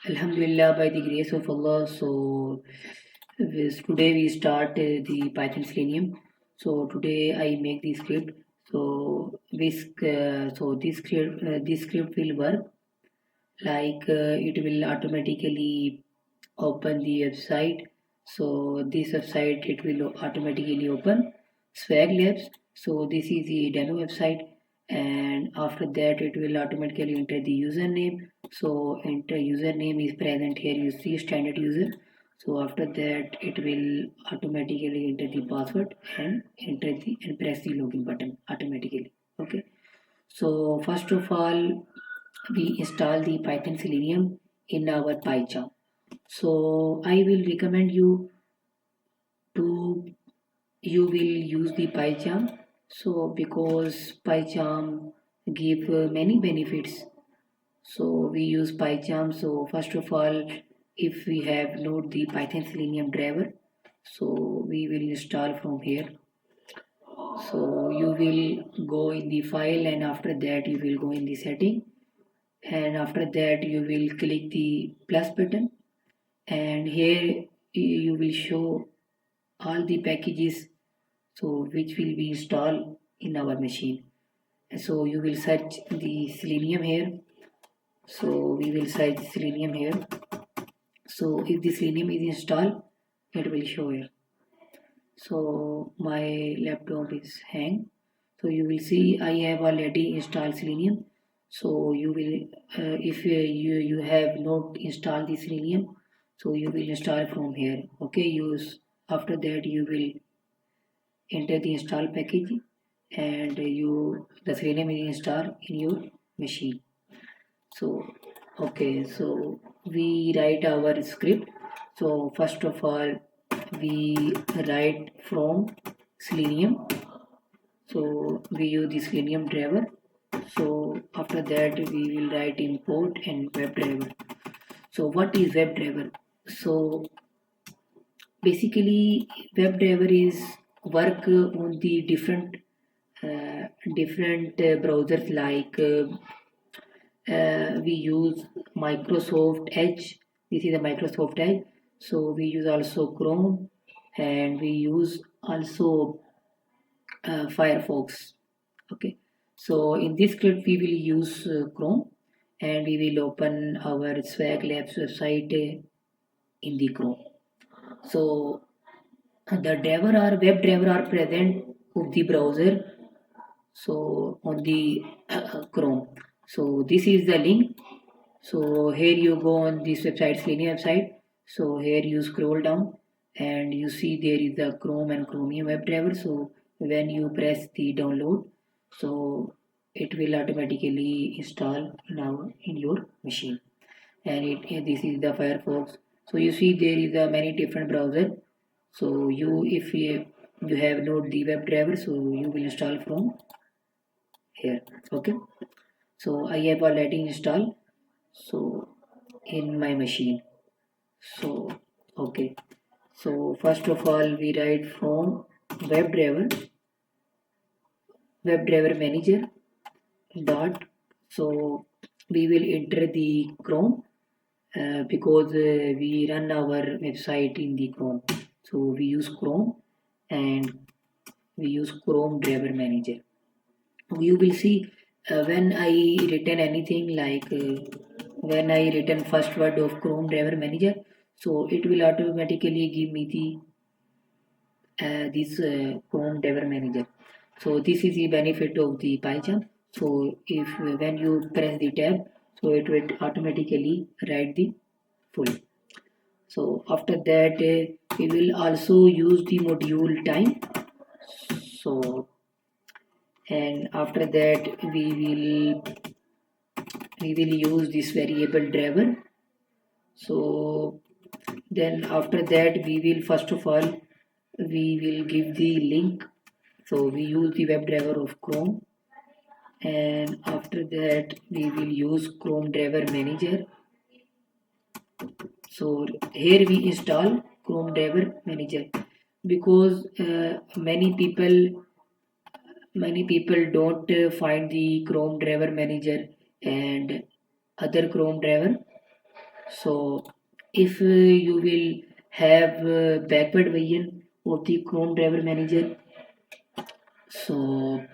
Alhamdulillah, by the grace of Allah. Today we start the Python Selenium. So today I make the script. This script will work like it will automatically open the website. So this website it will automatically open Swag Labs. So this is the demo website, and after that it will automatically enter the username. So enter username is present here. You see standard user. So after that it will automatically enter the password and press the login button automatically. Okay. So first of all we install the Python Selenium in our PyCharm. So I will recommend you to you will use the PyCharm. So because PyCharm give many benefits. So we use PyCharm. So first of all, if we have load the Python Selenium driver, so we will install from here. So you will go in the file, and after that you will go in the setting, and after that you will click the plus button, and here you will show all the packages so which will be installed in our machine. So you will search the Selenium here. So we will search Selenium here. So if the Selenium is installed, it will show here. So my laptop is hang. So you will see I have already installed Selenium. So you will if you have not installed the Selenium, so you will install from here. Okay, use after that you will enter the install package, and the Selenium is installed in your machine. So okay, so we write our script. So first of all we write from Selenium. So we use the Selenium driver. So after that we will write import and web driver. So what is web driver? So basically web driver is work on the different browsers like we use Microsoft Edge. This is a Microsoft Edge. So we use also Chrome, and we use also Firefox. Okay. So in this script we will use Chrome, and we will open our Swag Labs website in the Chrome. So the driver or web driver are present of the browser. So on the Chrome. So this is the link. So here you go on this website, Selenium website. So here you scroll down, and you see there is the Chrome and Chromium WebDriver. So when you press the download, so it will automatically install now in your machine. And this is the Firefox. So you see there is a many different browser. So if you have not the WebDriver, so you will install from here. Okay. So I have already installed. So in my machine. So okay. So first of all we write from WebDriver manager dot. So we will enter the Chrome because we run our website in the Chrome. So we use Chrome, and we use Chrome driver manager. You will see when I written anything like when I written first word of Chrome driver manager, so it will automatically give me the this Chrome driver manager. So this is the benefit of the PyCharm. So if when you press the tab, so it will automatically write the full. So after that we will also use the module time. So and after that we will use this variable driver. So then after that we will first of all we will give the link. So we use the WebDriver of Chrome, and after that we will use Chrome driver manager. So here we install Chrome driver manager because many people don't find the Chrome driver manager and other Chrome driver. So if you will have backward version of the Chrome driver manager, so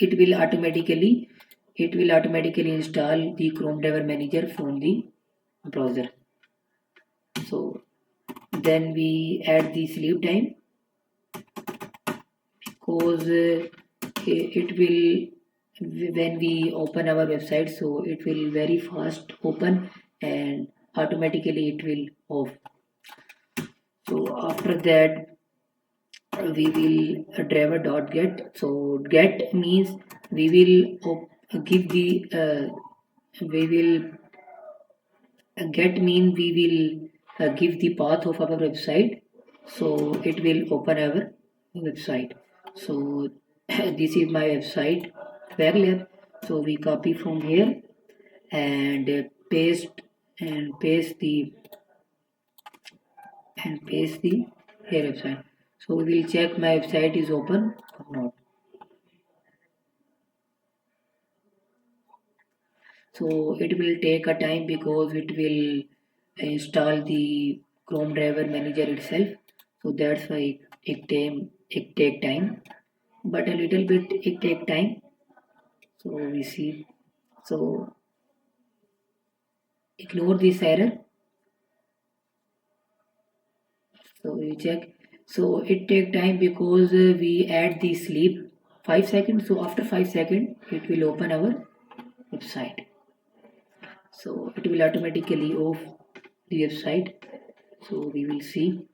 it will automatically install the Chrome driver manager from the browser. So then we add the sleep time, because it will, when we open our website, so it will very fast open and automatically it will off. So after that we will driver dot get. So get means we will give the we will get mean we will give the path of our website, so it will open our website. So this is my website Lab. So we copy from here and paste the here website. So we will check my website is open or not. So it will take a time because it will install the Chrome driver manager itself, so that's why it take time, but a little bit it take time. So we see, so ignore this error. So we check. So it take time because we add the sleep 5 seconds. So after 5 seconds it will open our website. So it will automatically off the website. So we will see,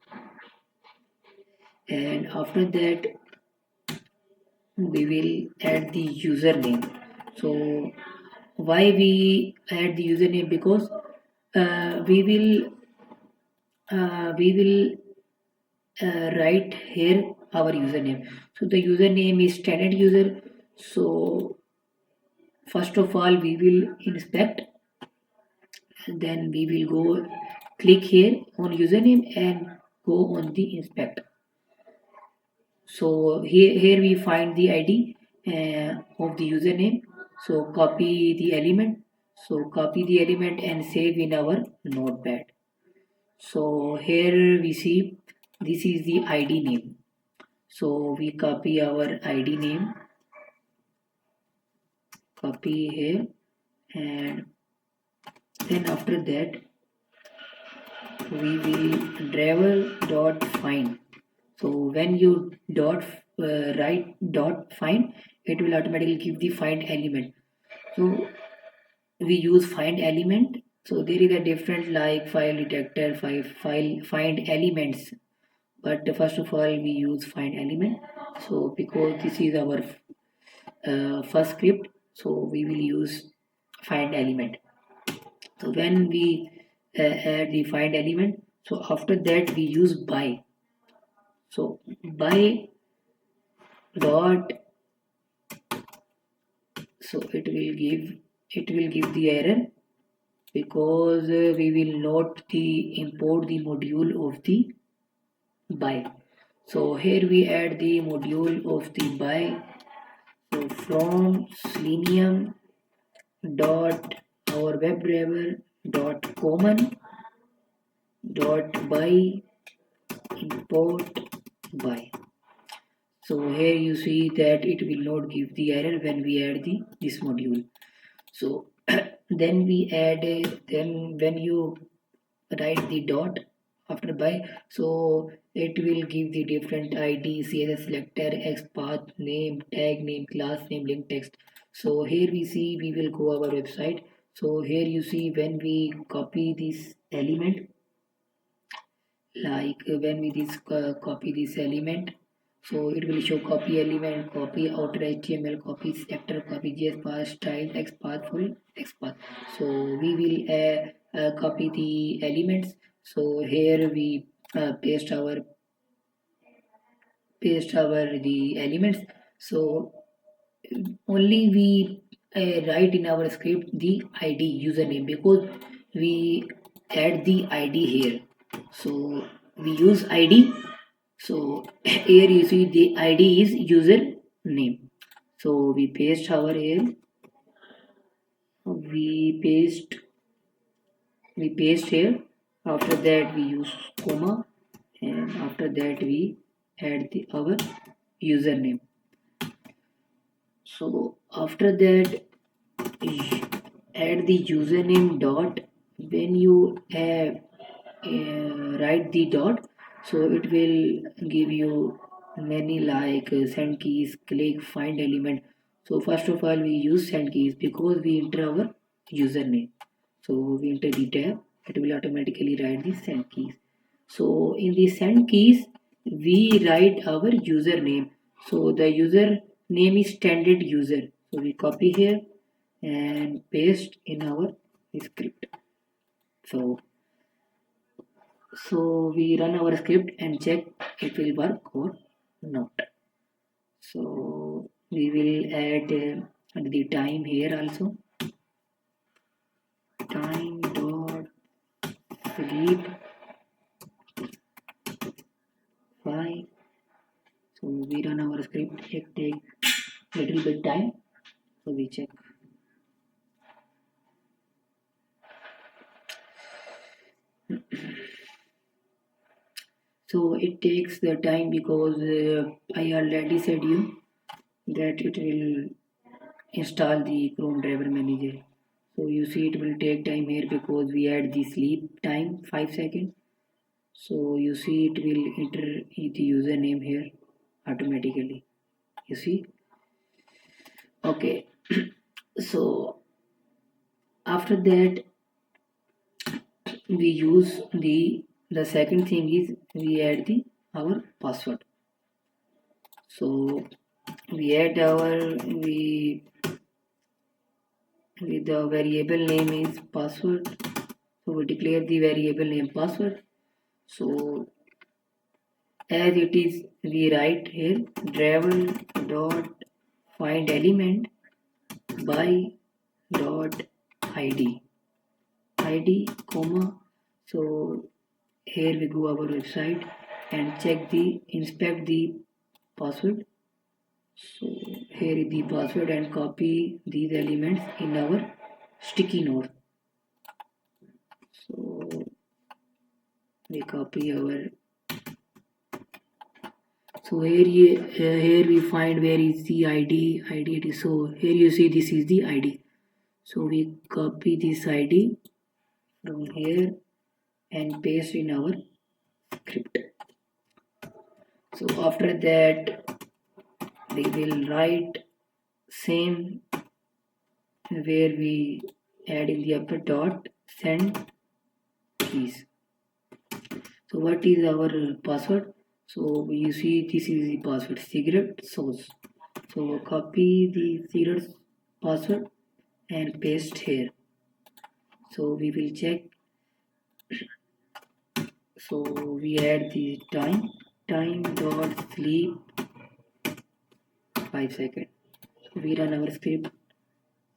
and after that we will add the username. So why we add the username? Because we will write here our username. So the username is standard user. So first of all we will inspect, and then we will go click here on username and go on the inspect. So here we find the ID of the username. So copy the element. So copy the element and save in our notepad. So here we see this is the ID name. So we copy our ID name, copy here, and then after that we will driver dot find. So when you write dot find, it will automatically give the find element. So we use find element. So there is a different like file detector, file find elements, but first of all we use find element. So because this is our first script, so we will use find element. So when we add the find element, so after that we use by. So by dot, so it will give the error because we will not the import the module of the by. So here we add the module of the by. So from Selenium dot our WebDriver dot common dot by import by. So here you see that it will not give the error when we add this module. So then we add then when you write the dot after by, so it will give the different id, css selector, xpath, name, tag name, class name, link text. So here we see we will go our website. So here you see when we copy this element, like when we copy this element, so it will show copy element, copy outer html, copy selector, copy js path, style, xpath, full xpath. So we will copy the elements. So here we paste our the elements. So only we write in our script the id username because we add the id here. So we use id. So here you see the id is user name. So we paste our here, we paste we paste here. After that we use comma, and after that we add our username. So after that add the username dot. When you write the dot, so it will give you many like send keys, click, find element. So first of all we use send keys because we enter our username. So we enter the tab, it will automatically write the send keys. So in the send keys we write our username. So the username is standard user, so we copy here and paste in our script. So we run our script and check it will work or not. So we will add the time here also. Time dot sleep 5. So we run our script, it takes little bit time, so we check. So it takes the time because I already said you that it will install the Chrome driver manager. So you see it will take time here because we add the sleep time 5 seconds. So you see it will enter the username here automatically. You see? Okay. So after that we use the second thing is we add the our password. So we add our we with the variable name is password. So we declare the variable name password. So as it is we write here driver dot find element by dot id comma. So here we go our website and check the inspect the password. So here is the password and copy these elements in our sticky note. So we copy our. So here we find where is the ID. ID it is, so here you see this is the ID. So we copy this ID from here and paste in our script. So after that we will write same where we add in the upper dot send keys. So what is our password? So you see this is the password cigarette sauce. So copy the cigarette password and paste here. So we will check. So we add the time dot sleep 5 seconds. So we run our script.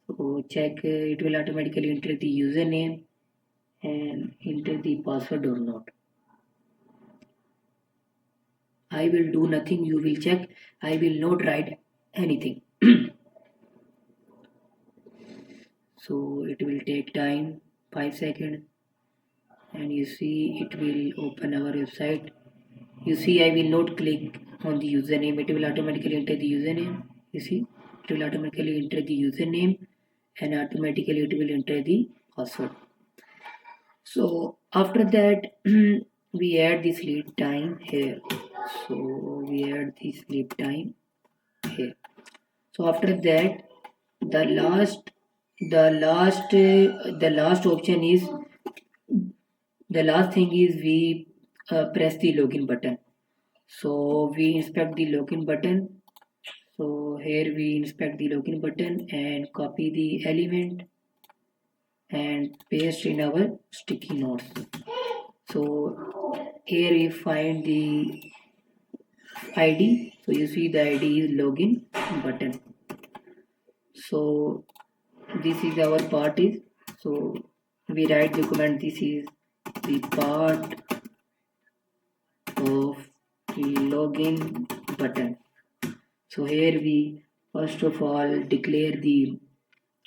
So check it will automatically enter the username and enter the password or not. I will do nothing, you will check. I will not write anything. So it will take time 5 seconds and you see it will open our website. You see I will not click on the username, it will automatically enter the username. You see it will automatically enter the username and automatically it will enter the password. So after that we add the sleep time here. So we add the sleep time here. So after that the last option is the last thing is we press the login button. So we inspect the login button. So here we inspect the login button and copy the element and paste in our sticky notes. So here we find the ID. So you see the ID is login button. So this is our part is. So we write the comment, this is the part of login button. So here we first of all declare the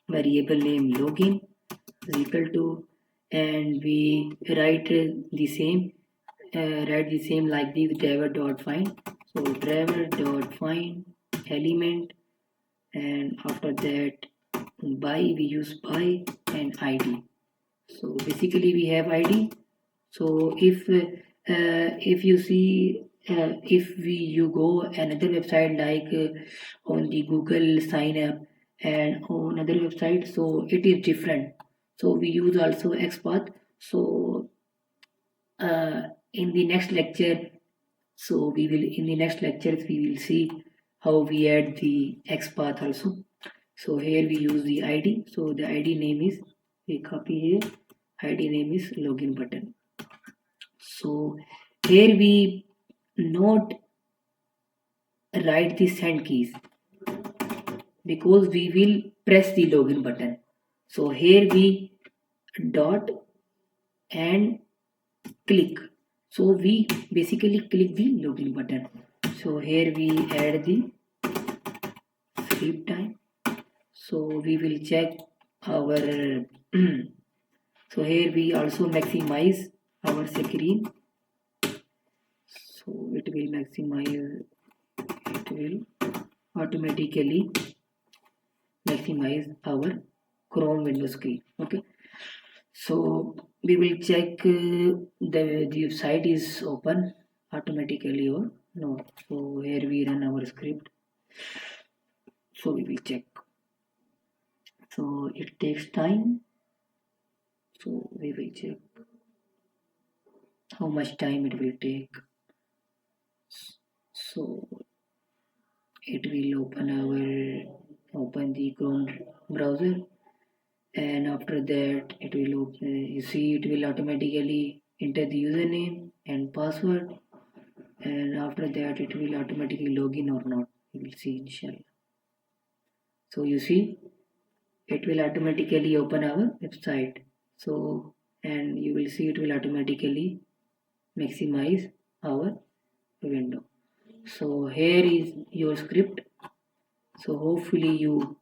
variable name login is equal to and we write the same like this driver dot find. So driver dot find element, and after that by we use by and id. So basically we have id. So if you see, if you go another website like on the Google sign up and on other website, so it is different. So we use also XPath. So in the next lecture, in the next lectures we will see how we add the XPath also. So here we use the id. So the id name is, we copy here, id name is login button. So here we not write the send keys because we will press the login button. So here we dot and click. So we basically click the login button. So here we add the sleep time. So we will check our so here we also maximize our screen. So it will maximize, it will automatically maximize our Chrome window screen. Okay, so we will check the site is open automatically or no. So here we run our script. So we will check. So it takes time. So we will check how much time it will take. So it will open the Chrome browser, and after that it will open, you see it will automatically enter the username and password, and after that it will automatically log in or not, you will see inshallah. So you see it will automatically open our website. So and you will see it will automatically maximize our window. So here is your script. So hopefully you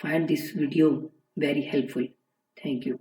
find this video very helpful. Thank you.